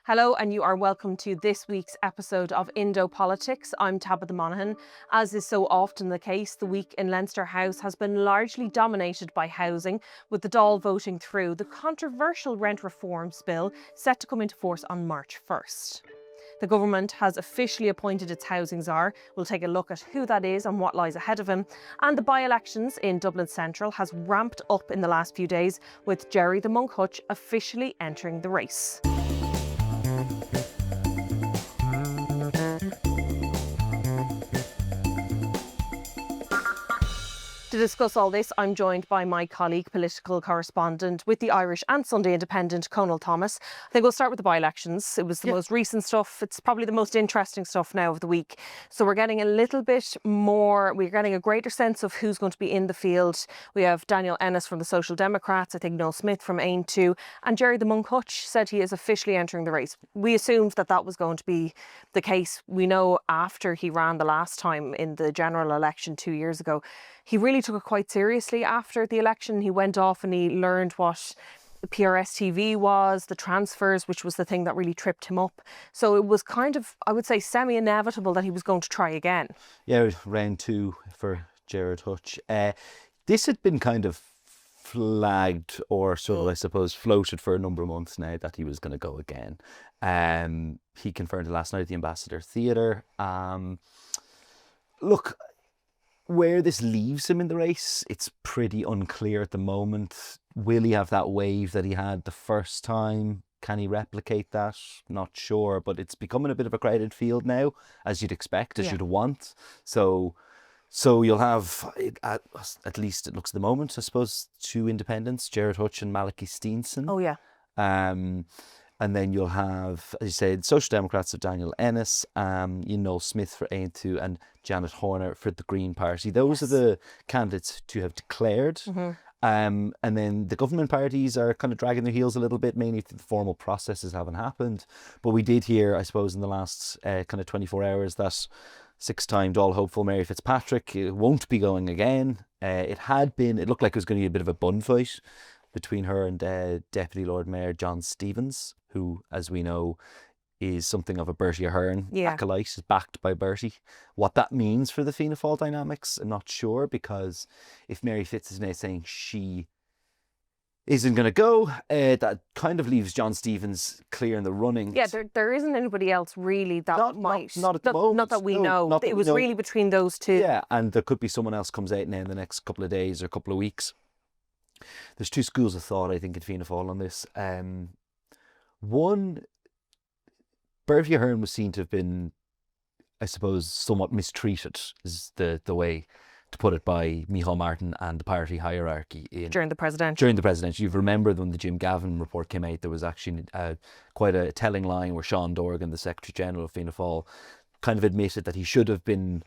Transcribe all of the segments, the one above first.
Hello, and you are welcome to this week's episode of Indo Politics. I'm Tabitha Monahan. As is so often the case, the week in Leinster House has been largely dominated by housing, with the Dáil voting through the controversial rent reforms bill set to come into force on March 1st. The government has officially appointed its housing czar. We'll take a look at who that is and what lies ahead of him. And the by-elections in Dublin Central has ramped up in the last few days, with Gerry The Monk Hutch officially entering the race. To discuss all this, I'm joined by my colleague, political correspondent with the Irish and Sunday Independent, Cónal Thomas. I think we'll start with the by-elections. It was the most recent stuff. It's probably the most interesting stuff now of the week. So we're getting a little bit more, we're getting a greater sense of who's going to be in the field. We have Daniel Ennis from the Social Democrats, I think Noel Smith from Ain 2, and Gerry The Monk Hutch said he is officially entering the race. We assumed that that was going to be the case. We know after he ran the last time in the general election 2 years ago, he really took it quite seriously after the election. He went off and he learned what the PRS TV was, the transfers, which was the thing that really tripped him up. So it was kind of, I would say, semi-inevitable that he was going to try again. Yeah, round two for Gerry Hutch. This had been kind of flagged or sort of, I suppose, floated for a number of months now that he was going to go again. He confirmed it last night at the Ambassador Theatre. Look, where this leaves him in the race, it's pretty unclear at the moment. Will he have that wave that he had the first time? Can he replicate that? Not sure, but it's becoming a bit of a crowded field now, as you'd expect, as you'd want. So you'll have, at least it looks at the moment, I suppose, two independents, Gerry Hutch and Malachy Steenson. Oh, yeah. And then you'll have, as you said, Social Democrats of Daniel Ennis, Noel Smith for Ain 2 and Janet Horner for the Green Party. Those are the candidates to have declared. And then the government parties are kind of dragging their heels a little bit, mainly the formal processes haven't happened. But we did hear, I suppose, in the last kind of 24 hours that six-time Dáil hopeful Mary Fitzpatrick won't be going again. It looked like it was going to be a bit of a bun fight between her and Deputy Lord Mayor John Stevens, who, as we know, is something of a Bertie Ahern acolyte, is backed by Bertie. What that means for the Fianna Fáil dynamics, I'm not sure, because if Mary Fitz is now saying she isn't going to go, that kind of leaves John Stevens clear in the running. Yeah, there isn't anybody else really that might. Not at the moment. Not that we know. It was really between those two. Yeah, and there could be someone else comes out now in the next couple of days or couple of weeks. There's two schools of thought, I think, in Fianna Fáil on this. One, Bertie Ahern was seen to have been, I suppose, somewhat mistreated, is the way to put it, by Micheál Martin and the party hierarchy during the presidential. You've remembered when the Jim Gavin report came out, there was actually quite a telling line where Sean Dorgan, the Secretary General of Fianna Fáil, kind of admitted that he should have been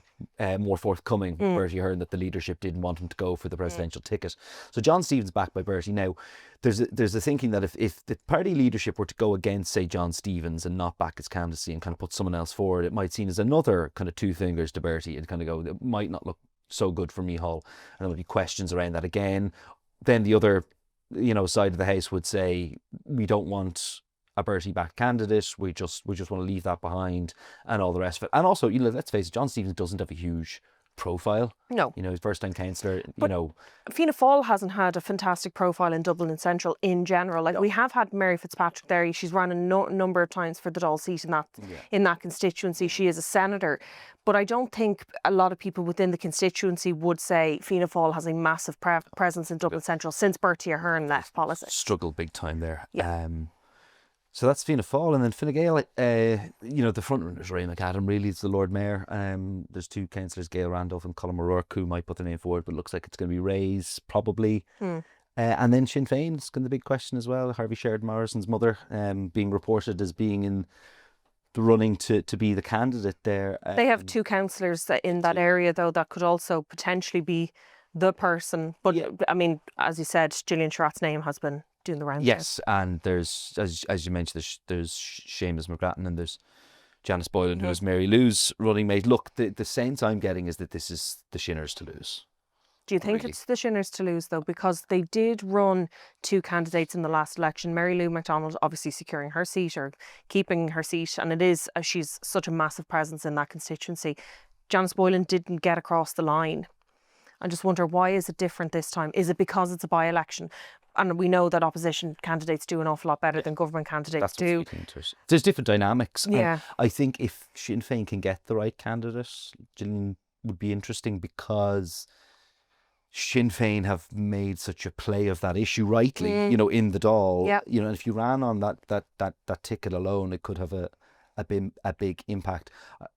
more forthcoming, Bertie Ahern, that the leadership didn't want him to go for the presidential ticket. So John Stevens backed by Bertie. Now, there's a thinking that if the party leadership were to go against, say, John Stevens and not back his candidacy and kind of put someone else forward, it might seem as another kind of two fingers to Bertie and kind of go, it might not look so good for Micheál, and there would be questions around that again. Then the other, side of the house would say, we don't want a Bertie-backed candidate. We just want to leave that behind, and all the rest of it. And also, let's face it, John Stevens doesn't have a huge profile. No. His first-time councillor, Fianna Fáil hasn't had a fantastic profile in Dublin and Central in general. Like, we have had Mary Fitzpatrick there. She's run a number of times for the Dáil seat in that constituency. She is a senator. But I don't think a lot of people within the constituency would say Fianna Fáil has a massive presence in Dublin Central since Bertie Ahern left politics. Struggled big time there. Yeah. So that's Fianna Fáil, and then Fine Gael, the front runners, Ray McAdam really is the Lord Mayor. There's two councillors, Gail Randolph and Colin O'Rourke, who might put their name forward, but it looks like it's going to be Ray's, probably. And then Sinn Féin is going to be the big question as well. Harvey Sheridan Morrison's mother, being reported as being in the running to be the candidate there. They have two councillors in that area, though, that could also potentially be the person. But, I mean, as you said, Gillian Sherratt's name has been doing the rounds. Yes, and there's, as you mentioned, there's Seamus McGrattan and there's Janice Boylan, who is Mary Lou's running mate. Look, the sense I'm getting is that this is the Shinners to lose. Do you think really. it's the Shinners to lose, though? Because they did run 2 candidates in the last election. Mary Lou McDonald obviously securing her seat or keeping her seat. And it is, she's such a massive presence in that constituency. Janice Boylan didn't get across the line. I just wonder, why is it different this time? Is it because it's a by-election? And we know that opposition candidates do an awful lot better than government candidates do. There's different dynamics. Yeah. And I think if Sinn Féin can get the right candidate, Gillian would be interesting, because Sinn Féin have made such a play of that issue rightly, in the Dáil. Yep. And if you ran on that ticket alone, it could have a big impact.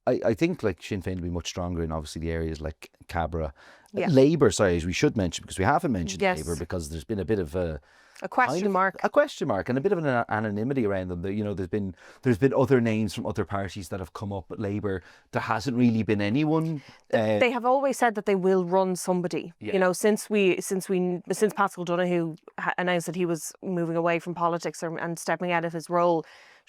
I think Sinn Féin will be much stronger in obviously the areas like Cabra. Yeah. Labour, sorry, we should mention, because we haven't mentioned Yes. Labour, because there's been a bit of a question mark. A question mark and a bit of an anonymity around them. There's been other names from other parties that have come up, but Labour, there hasn't really been anyone. They have always said that they will run somebody. Yeah. Since Pascal Donoghue announced that he was moving away from politics and stepping out of his role,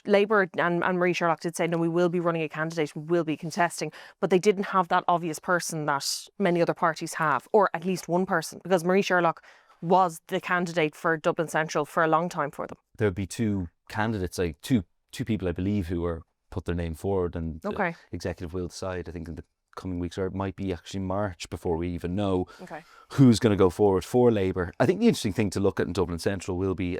Labour and Marie Sherlock did say, no, we will be running a candidate, we will be contesting, but they didn't have that obvious person that many other parties have, or at least one person, because Marie Sherlock was the candidate for Dublin Central for a long time for them. There'll be 2 candidates, two people, I believe, who are put their name forward, and Okay. executive will decide, I think, in the coming weeks, or it might be actually March before we even know Okay. who's going to go forward for Labour. I think the interesting thing to look at in Dublin Central will be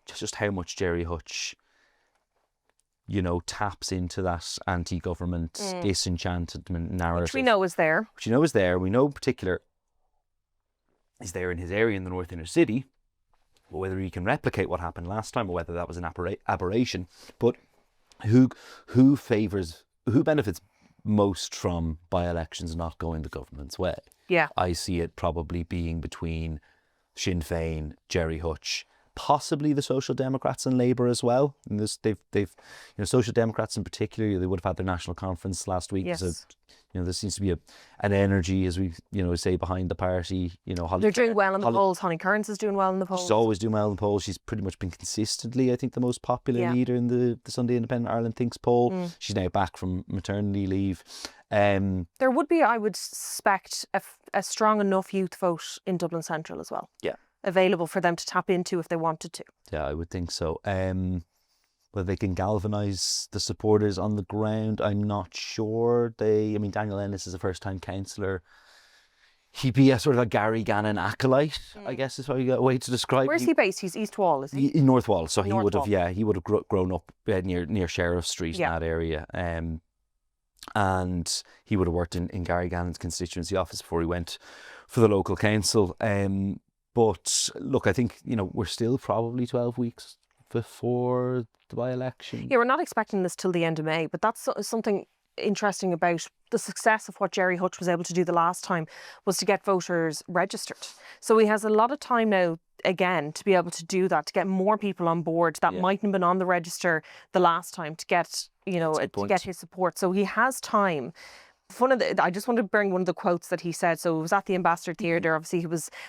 just how much Gerry Hutch, taps into that anti-government disenchantment narrative. Which we know is there. We know in particular is there in his area in the North Inner City. But whether he can replicate what happened last time, or whether that was an aberration. But who benefits most from by-elections not going the government's way? Yeah. I see it probably being between Sinn Féin, Gerry Hutch, possibly the Social Democrats and Labour as well. And they've Social Democrats in particular, they would have had their national conference last week. Yes. So, there seems to be an energy, as we say, behind the party. They're doing well in the polls. Honey Kearns is doing well in the polls. She's always doing well in the polls. She's pretty much been consistently, I think, the most popular leader in the Sunday Independent Ireland Thinks poll. She's now back from maternity leave. There would be, I would suspect, a strong enough youth vote in Dublin Central as well. Yeah. Available for them to tap into if they wanted to. Yeah, I would think so. Whether they can galvanise the supporters on the ground, I'm not sure. Daniel Ennis is a first-time councillor. He'd be a sort of a Gary Gannon acolyte, I guess is a way to describe. Where's he based? He's East Wall, is he? In North Wall. So he would Wall. have grown up near Sheriff Street in that area. And he would have worked in Gary Gannon's constituency office before he went for the local council. But look, I think, we're still probably 12 weeks before the by-election. Yeah, we're not expecting this till the end of May, but that's something interesting about the success of what Gerry Hutch was able to do the last time, was to get voters registered. So he has a lot of time now, again, to be able to do that, to get more people on board that mightn't have been on the register the last time, to get, to get his support. So he has time. I just want to bring one of the quotes that he said. So it was at the Ambassador Theatre. Obviously,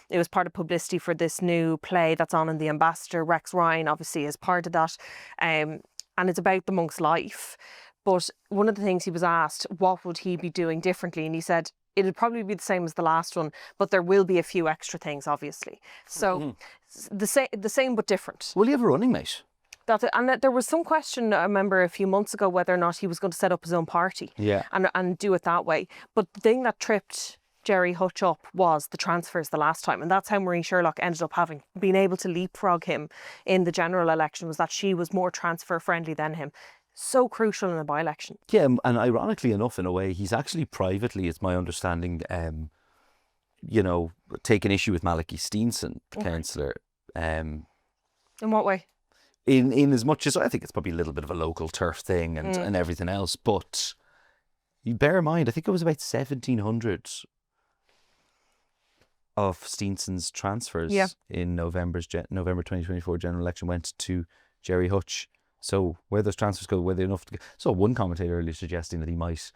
it was part of publicity for this new play that's on in the Ambassador. Rex Ryan, obviously, is part of that. And it's about the monk's life. But one of the things he was asked, what would he be doing differently? And he said, it'd probably be the same as the last one, but there will be a few extra things, obviously. So the same but different. Will you have a running mate? That's it. And there was some question, I remember a few months ago, whether or not he was going to set up his own party and do it that way. But the thing that tripped Gerry Hutch up was the transfers the last time. And that's how Marie Sherlock ended up being able to leapfrog him in the general election, was that she was more transfer friendly than him. So crucial in a by-election. Yeah, and ironically enough, in a way, he's actually privately, it's my understanding, taken issue with Malachy Steenson, the councillor. In what way? In as much as I think it's probably a little bit of a local turf thing and everything else, but you bear in mind, I think it was about 1,700 of Steenson's transfers in November 2024 general election went to Gerry Hutch. So where those transfers go, were they enough to go? So one commentator earlier suggesting that he might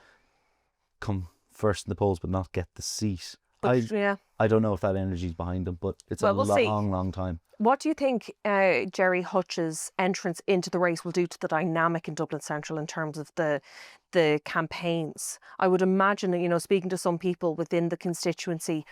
come first in the polls but not get the seat. But yeah. I don't know if that energy's behind him, but it's Well, we'll see. long time. What do you think Gerry Hutch's entrance into the race will do to the dynamic in Dublin Central in terms of the campaigns? I would imagine, you know, speaking to some people within the constituency,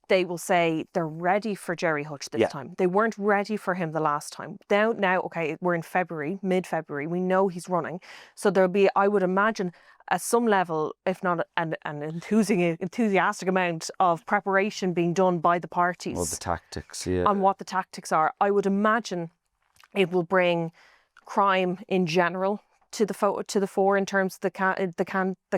they will say they're ready for Gerry Hutch this time. They weren't ready for him the last time. Now, okay, we're in February, mid-February. We know he's running. So there'll be, I would imagine, at some level, if not an enthusiastic amount of preparation being done by the parties. Well, the tactics, yeah. On what the tactics are. I would imagine it will bring crime in general to the fore in terms of the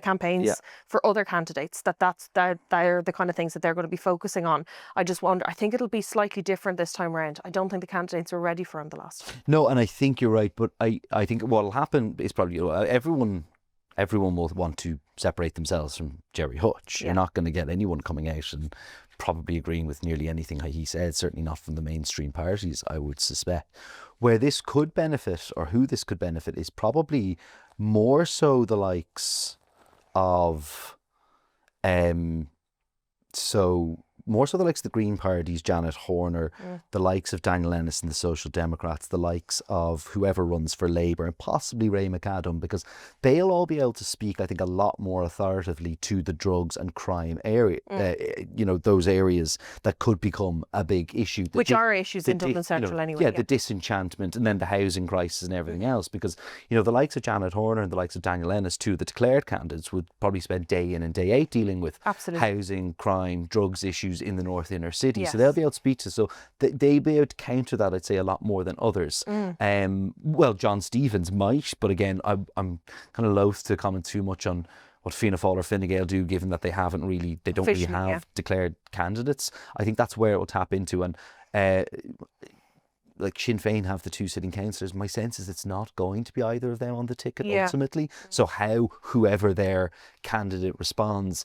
campaigns for other candidates. They're the kind of things that they're going to be focusing on. I just wonder. I think it'll be slightly different this time around. I don't think the candidates were ready for him the last time. No, and I think you're right. But I think what'll happen is probably everyone will want to separate themselves from Gerry Hutch. You're not going to get anyone coming out and probably agreeing with nearly anything he said, certainly not from the mainstream parties, I would suspect. Where this could benefit, or who this could benefit, is probably more so the likes of the Green Parties, Janet Horner, the likes of Daniel Ennis and the Social Democrats, the likes of whoever runs for Labour, and possibly Ray McAdam, because they'll all be able to speak, I think, a lot more authoritatively to the drugs and crime area, those areas that could become a big issue. Which are issues in Dublin Central anyway. Yeah, the disenchantment and then the housing crisis and everything else, because, the likes of Janet Horner and the likes of Daniel Ennis, two of the declared candidates, would probably spend day in and day out dealing with housing, crime, drugs issues in the north inner city. So they'll be able to speak to, so they'll be able to counter that, I'd say, a lot more than others. Well, John Stevens might, but again, I'm kind of loath to comment too much on what Fianna Fáil or Fine Gael do, given that they don't really have declared candidates. I think that's where it will tap into, and like Sinn Féin have the two sitting councillors. My sense is it's not going to be either of them on the ticket ultimately. So how whoever their candidate responds,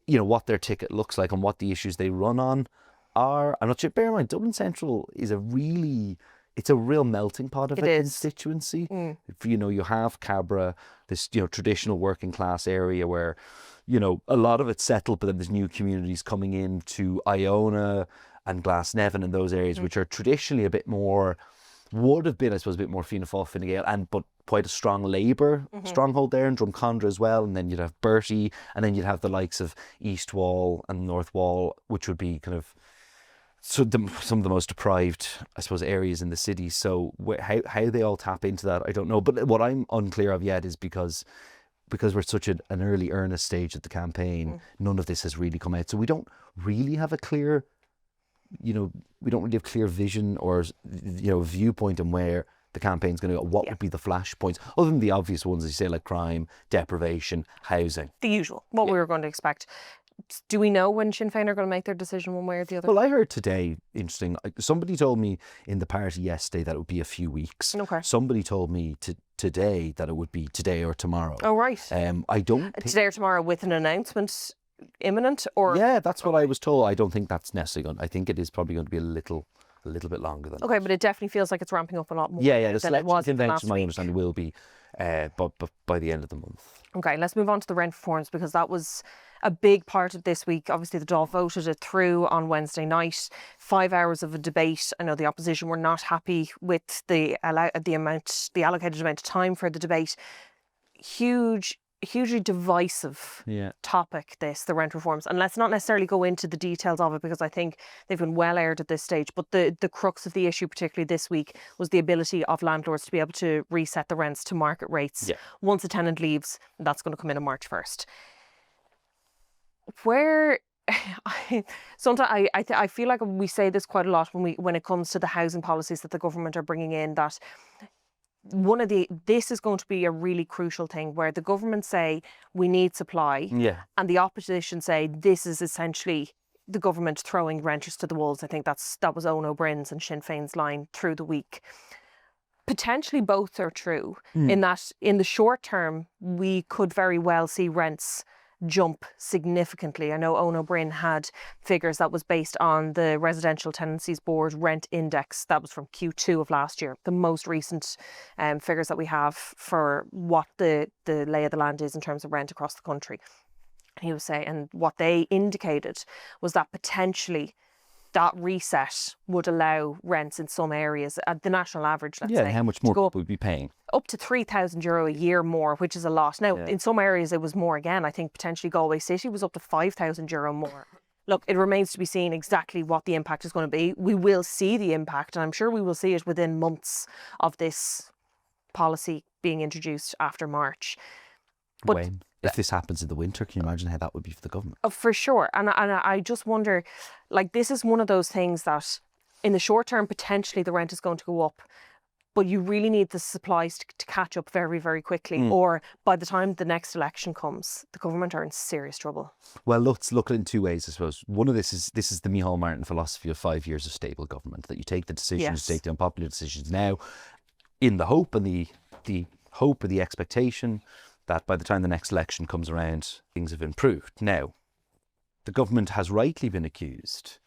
what their ticket looks like and what the issues they run on are, I'm not sure. Bear in mind, Dublin Central is it's a real melting pot of a constituency. You have Cabra, this traditional working class area where a lot of it's settled, but then there's new communities coming into Iona and Glasnevin and those areas, which are traditionally would have been, I suppose, a bit more Fianna Fáil, Fine Gael, but quite a strong Labour stronghold there, and Drumcondra as well. And then you'd have Bertie, and then you'd have the likes of East Wall and North Wall, which would be kind of some of the most deprived, I suppose, areas in the city. So how they all tap into that, I don't know. But what I'm unclear of yet is because we're such an early earnest stage of the campaign, none of this has really come out. So we don't really have a clear vision or viewpoint on where the campaign's going to go. What would be the flashpoints, other than the obvious ones, as you say, like crime, deprivation, housing, the usual, what we were going to expect. Do we know when Sinn Féin are going to make their decision one way or the other? Well, I heard today, interesting, somebody told me in the party yesterday that it would be a few weeks. Okay. Somebody told me today that it would be today or tomorrow. Oh, right. I don't today or tomorrow with an announcement imminent, or that's what I was told. I don't think that's necessarily going. I think it is probably going to be a little bit longer than that. But it definitely feels like it's ramping up a lot more. The than it was convention, my understanding, will be but by the end of the month. Okay, let's move on to the rent reforms, because that was a big part of this week. Obviously, the Dáil voted it through on Wednesday night. 5 hours of a debate. I know the opposition were not happy with the allocated amount of time for the debate. Hugely divisive topic, the rent reforms, and let's not necessarily go into the details of it, because I think they've been well aired at this stage. But the crux of the issue, particularly this week, was the ability of landlords to be able to reset the rents to market rates once a tenant leaves. That's going to come in on March 1st. Where sometimes I feel like we say this quite a lot when it comes to the housing policies that the government are bringing in, that this is going to be a really crucial thing, where the government say we need supply, and the opposition say this is essentially the government throwing renters to the wolves. I think that was Eoin O'Brien's and Sinn Féin's line through the week. Potentially both are true, in that in the short term we could very well see rents jump significantly. I know Eoin O'Brien had figures that was based on the Residential Tenancies Board rent index. That was from Q2 of last year. The most recent figures that we have for what the lay of the land is in terms of rent across the country. he was saying, and what they indicated was that potentially that reset would allow rents in some areas at the national average, let's say, how much more go people would be paying? up to €3,000 a year more, which is a lot. Now, in some areas it was more again. I think potentially Galway City was up to €5,000 more. Look, it remains to be seen exactly what the impact is going to be. We will see the impact, and I'm sure we will see it within months of this policy being introduced after March. But if this happens in the winter, can you imagine how that would be for the government? For sure. And I just wonder, like, this is one of those things that in the short term, potentially the rent is going to go up, but you really need the supplies to catch up very, very quickly. Or by the time the next election comes, the government are in serious trouble. Well, let's look at it in two ways, I suppose. One of this is the Micheál Martin philosophy of 5 years of stable government, that you take the decisions, take the unpopular decisions now in the hope and the hope or the expectation that by the time the next election comes around, things have improved. Now, the government has rightly been accused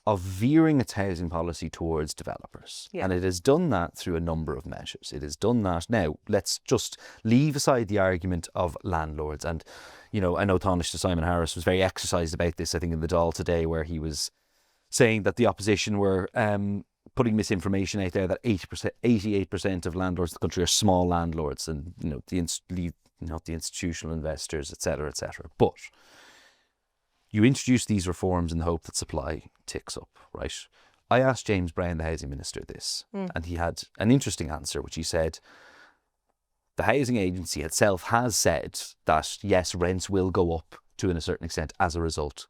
of veering its housing policy towards developers. And it has done that through a number of measures. It has done that. Now, let's just leave aside the argument of landlords. And, you know, I know Taoiseach Simon Harris was very exercised about this, I think, in the Dáil today, where he was saying that the opposition were putting misinformation out there that 88% of landlords in the country are small landlords, and the institutional investors, etc., etc. But you introduce these reforms in the hope that supply ticks up, right? I asked James Brown, the housing minister, this, and he had an interesting answer, which he said the housing agency itself has said that yes, rents will go up to a certain extent as a result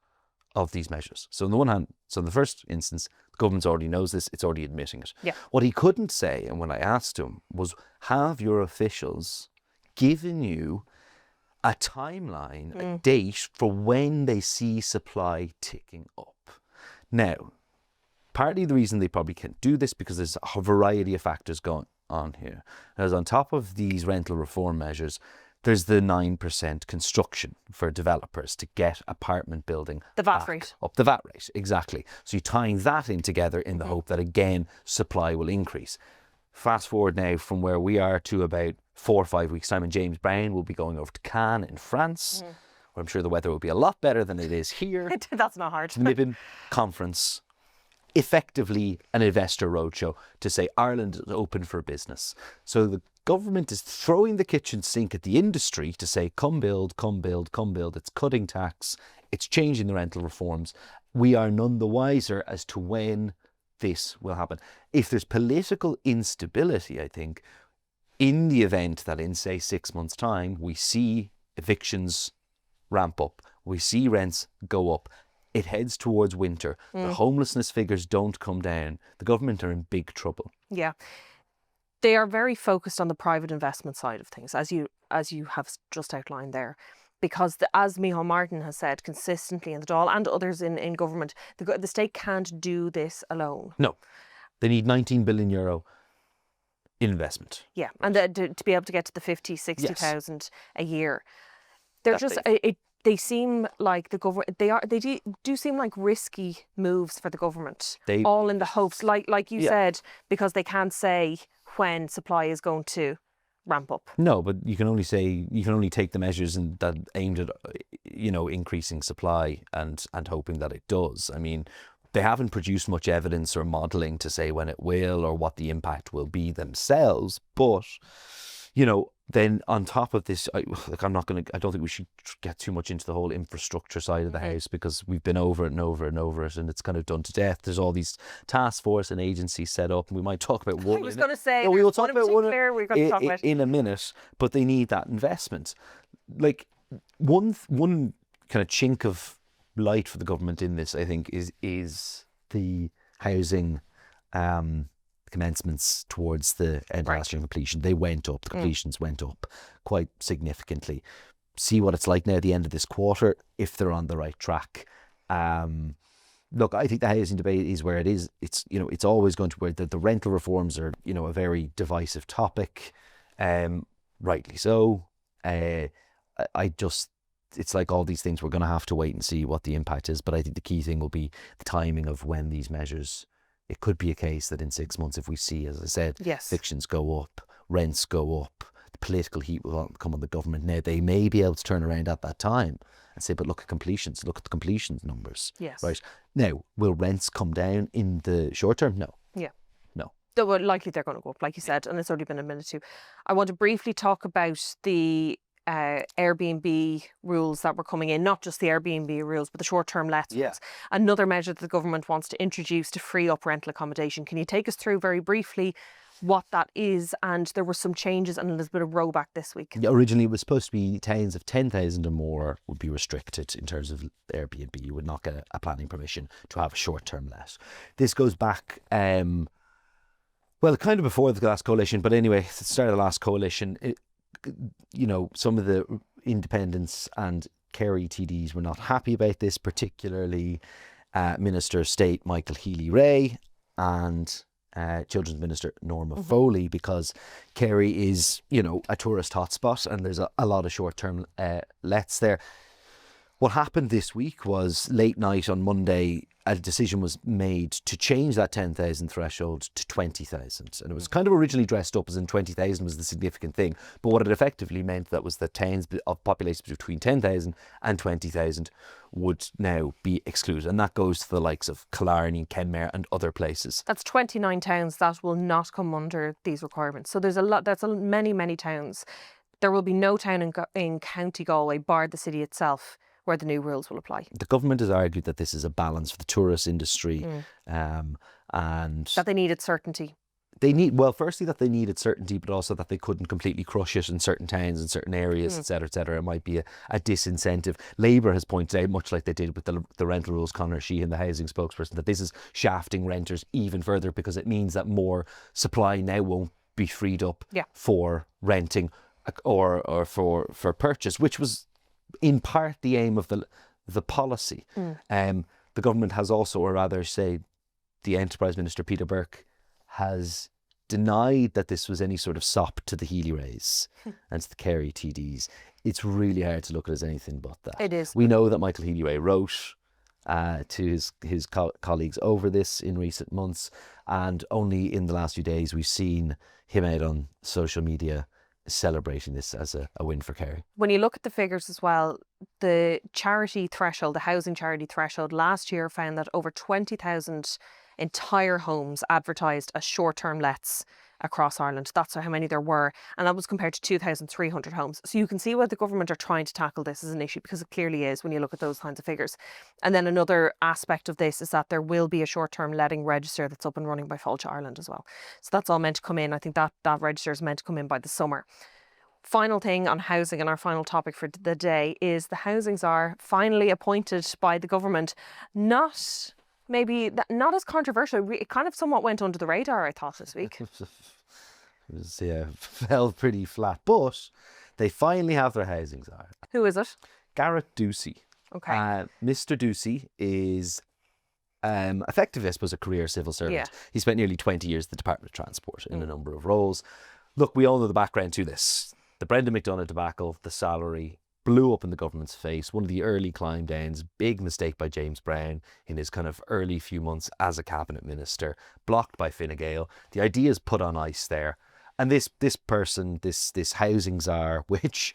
of these measures. So on the one hand, in the first instance, the government already knows this, it's already admitting it. Yeah. What he couldn't say, and when I asked him, was have your officials given you a timeline, a date for when they see supply ticking up? Now, partly the reason they probably can't do this because there's a variety of factors going on here. As on top of these rental reform measures, there's the 9% construction for developers to get apartment building the VAT rate. Up the VAT rate, exactly. So you're tying that in together in the hope that, again, supply will increase. Fast forward now from where we are to about 4 or 5 weeks' time, and James Brown will be going over to Cannes in France, where I'm sure the weather will be a lot better than it is here. That's not hard. To the MIBIM conference, effectively an investor roadshow to say Ireland is open for business. So the government is throwing the kitchen sink at the industry to say, come build, come build, come build. It's cutting tax. It's changing the rental reforms. We are none the wiser as to when this will happen. If there's political instability, I think, in the event that in, say, 6 months' time, we see evictions ramp up, we see rents go up, it heads towards winter, the homelessness figures don't come down, the government are in big trouble. Yeah. They are very focused on the private investment side of things, as you have just outlined there. Because as Micheál Martin has said consistently in the Dáil and others in government, the state can't do this alone. No. They need €19 billion investment. Yeah, and to be able to get to the 50, 60,000 a year. They're just they seem like the government. They do seem like risky moves for the government. All in the hopes, like you said, because they can't say when supply is going to ramp up. No, but you can only take the measures that aimed at increasing supply and hoping that it does. I mean, they haven't produced much evidence or modelling to say when it will or what the impact will be themselves. But then on top of this, I don't think we should get too much into the whole infrastructure side of the house, because we've been over it and over and over it, and it's kind of done to death. There's all these task force and agencies set up, and we might talk about one. I was going to say, we will talk about one in a minute, but they need that investment. Like one kind of chink of light for the government in this, I think, is the housing commencements towards the end of last year completion. They went up. The completions went up quite significantly. See what it's like now at the end of this quarter, if they're on the right track. Look, I think the housing debate is where it is. It's always going to where the rental reforms are, a very divisive topic. Rightly so. It's like all these things, we're going to have to wait and see what the impact is. But I think the key thing will be the timing of when these measures. It could be a case that in 6 months, if we see, as I said, evictions go up, rents go up, political heat will come on the government. Now, they may be able to turn around at that time and say, but look at completions, look at the completions numbers. Yes. Right. Now, will rents come down in the short term? No. Yeah. No. Though likely they're going to go up, like you said, and it's already been a minute too. I want to briefly talk about the Airbnb rules that were coming in, not just the Airbnb rules, but the short-term lets ones. Another measure that the government wants to introduce to free up rental accommodation. Can you take us through very briefly what that is? And there were some changes and a little bit of rollback this week. Yeah, originally it was supposed to be towns of 10,000 or more would be restricted in terms of Airbnb. You would not get a planning permission to have a short-term let. This goes back, well, kind of before the last coalition, but anyway, at the start of the last coalition, some of the independents and Kerry TDs were not happy about this, particularly Minister of State Michael Healy-Rae and Children's Minister Norma Foley, because Kerry is, a tourist hotspot and there's a lot of short-term lets there. What happened this week was late night on Monday, a decision was made to change that 10,000 threshold to 20,000. And it was kind of originally dressed up as in 20,000 was the significant thing. But what it effectively meant that was that towns of populations between 10,000 and 20,000 would now be excluded. And that goes to the likes of Killarney, Kenmare and other places. That's 29 towns that will not come under these requirements. So there's many, many towns. There will be no town in County Galway, bar the city itself, where the new rules will apply. The government has argued that this is a balance for the tourist industry, and that they needed certainty. Firstly that they needed certainty, but also that they couldn't completely crush it in certain towns and certain areas, etc., etc. It might be a disincentive. Labour has pointed out, much like they did with the rental rules, Conor Sheehan, the housing spokesperson, that this is shafting renters even further, because it means that more supply now won't be freed up for renting or for purchase, which was in part the aim of the policy. The government has also, or rather say the Enterprise Minister Peter Burke, has denied that this was any sort of sop to the Healy-Raes and to the Kerry TDs. It's really hard to look at it as anything but that. It is. We know that Michael Healy-Rae wrote to his colleagues over this in recent months, and only in the last few days we've seen him out on social media celebrating this as a win for Kerry. When you look at the figures as well, the charity threshold, the housing charity threshold last year found that over 20,000 entire homes advertised as short-term lets across Ireland. That's how many there were, and that was compared to 2,300 homes. So you can see why the government are trying to tackle this as an issue, because it clearly is when you look at those kinds of figures. And then another aspect of this is that there will be a short-term letting register that's up and running by Fáilte Ireland as well. So that's all meant to come in. I think that register is meant to come in by the summer. Final thing on housing, and our final topic for the day, is the housing czar finally appointed by the government. Not as controversial. It kind of somewhat went under the radar, I thought, this week. Fell pretty flat, but they finally have their housing czar. Who is it? Garrett Ducey. Okay. Mr. Ducey is effectively, I suppose, a career civil servant. Yeah. He spent nearly 20 years at the Department of Transport in a number of roles. Look, we all know the background to this. The Brendan McDonagh debacle, the salary blew up in the government's face. One of the early climb downs, big mistake by James Brown in his kind of early few months as a cabinet minister, blocked by Fine Gael. The idea is put on ice there. And this person, this housing czar, which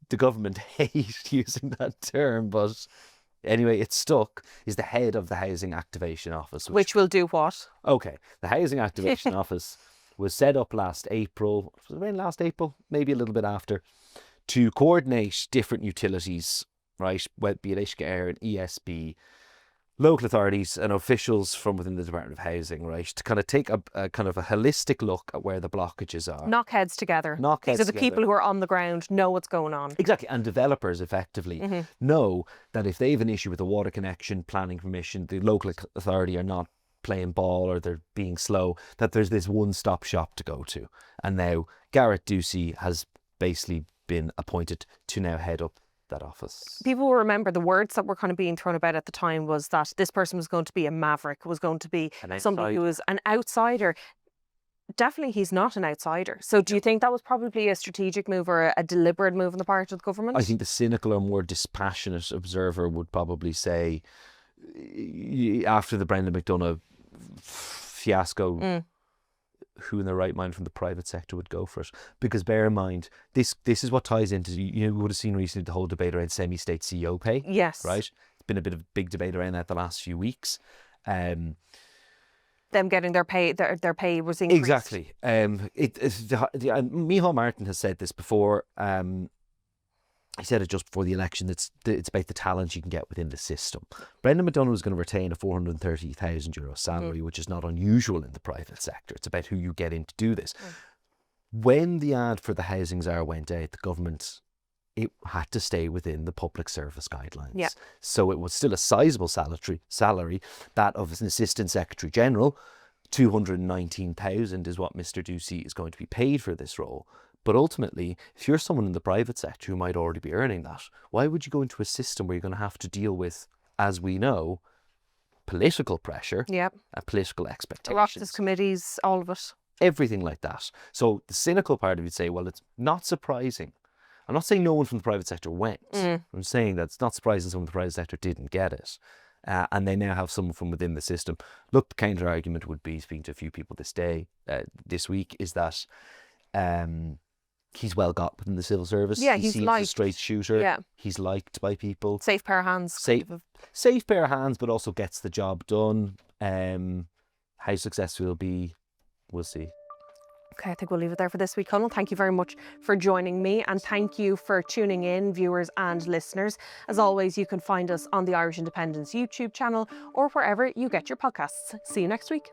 the government hate using that term, but anyway, it stuck, is the head of the Housing Activation Office. Which will do what? Okay, the Housing Activation Office was set up last April, was it around last April, maybe a little bit after, to coordinate different utilities, right, be it Uisce Air and ESB, local authorities and officials from within the Department of Housing, right, to kind of take a kind of a holistic look at where the blockages are. Knock heads together. These are the people who are on the ground, know what's going on. Exactly, and developers effectively know that if they have an issue with a water connection, planning permission, the local authority are not playing ball or they're being slow, that there's this one-stop shop to go to. And now Garrett Ducey has basically been appointed to now head up that office. People will remember the words that were kind of being thrown about at the time was that this person was going to be a maverick, was going to be somebody who was an outsider. Definitely he's not an outsider. So do you think that was probably a strategic move or a deliberate move on the part of the government? I think the cynical or more dispassionate observer would probably say, after the Brendan McDonagh fiasco, who in their right mind from the private sector would go for it. Because bear in mind, this is what ties into, you would have seen recently the whole debate around semi-state CEO pay. Yes. Right? It's been a bit of a big debate around that the last few weeks. Them getting their pay was increased. Exactly. Micheál Martin has said this before. He said it just before the election. It's about the talent you can get within the system. Brendan McDonagh was going to retain a €430,000 salary, which is not unusual in the private sector. It's about who you get in to do this. When the ad for the housing czar went out, the government, it had to stay within the public service guidelines. Yeah. So it was still a sizable salary, that of an assistant secretary general. 219,000 is what Mr. Ducey is going to be paid for this role. But ultimately, if you're someone in the private sector who might already be earning that, why would you go into a system where you're going to have to deal with, as we know, political pressure and political expectations? Oireachtas committees, all of it. Everything like that. So the cynical part of it would say, well, it's not surprising. I'm not saying no one from the private sector went. I'm saying that it's not surprising someone from the private sector didn't get it. And they now have someone from within the system. Look, the counter argument would be, speaking to a few people this week, is that he's well got within the civil service. Yeah, he's liked. a straight shooter. Yeah. He's liked by people. Safe pair of hands. Safe pair of hands, but also gets the job done. How successful he'll be, we'll see. Okay, I think we'll leave it there for this week, Cónal. Thank you very much for joining me, and thank you for tuning in, viewers and listeners. As always, you can find us on the Irish Independence YouTube channel or wherever you get your podcasts. See you next week.